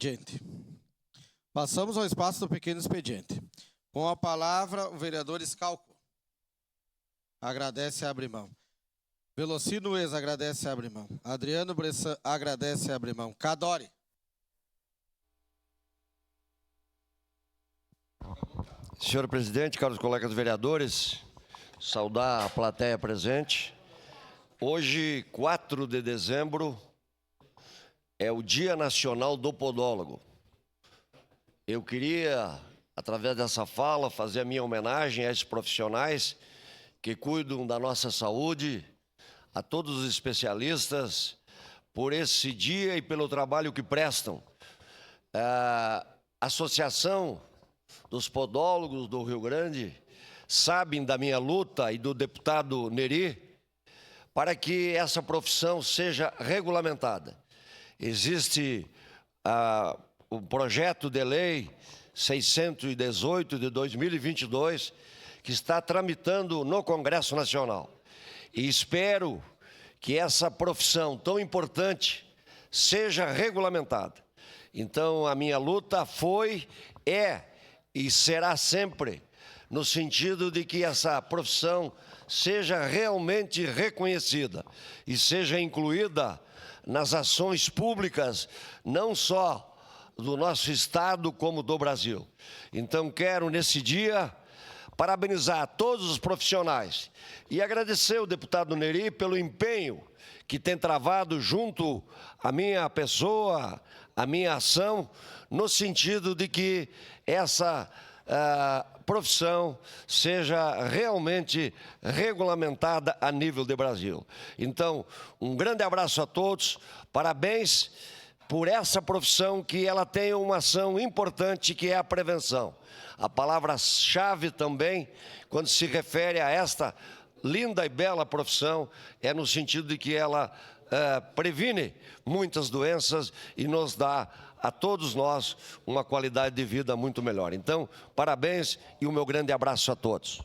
Gente, passamos ao espaço do pequeno expediente. Com a palavra, o vereador Scalco. Agradece e abre mão. Velocino Ex agradece e abre mão. Adriano Bressan agradece e abre mão. Cadore. Senhor presidente, caros colegas vereadores, saudar a plateia presente. Hoje, 4 de dezembro, é o Dia Nacional do Podólogo. Eu queria, através dessa fala, fazer a minha homenagem a esses profissionais que cuidam da nossa saúde, a todos os especialistas, por esse dia e pelo trabalho que prestam. A Associação dos Podólogos do Rio Grande sabem da minha luta e do deputado Neri para que essa profissão seja regulamentada. Existe o projeto de lei 618 de 2022 que está tramitando no Congresso Nacional. E espero que essa profissão tão importante seja regulamentada. Então, a minha luta foi, é e será sempre no sentido de que essa profissão seja realmente reconhecida e seja incluída nas ações públicas, não só do nosso Estado, como do Brasil. Então, quero, nesse dia, parabenizar todos os profissionais e agradecer ao deputado Neri pelo empenho que tem travado junto à minha pessoa, à minha ação, no sentido de que essa profissão seja realmente regulamentada a nível de Brasil. Então, um grande abraço a todos, parabéns por essa profissão que ela tem uma ação importante que é a prevenção. A palavra-chave também, quando se refere a esta linda e bela profissão, é no sentido de que ela previne muitas doenças e nos dá a todos nós uma qualidade de vida muito melhor. Então, parabéns e o meu grande abraço a todos.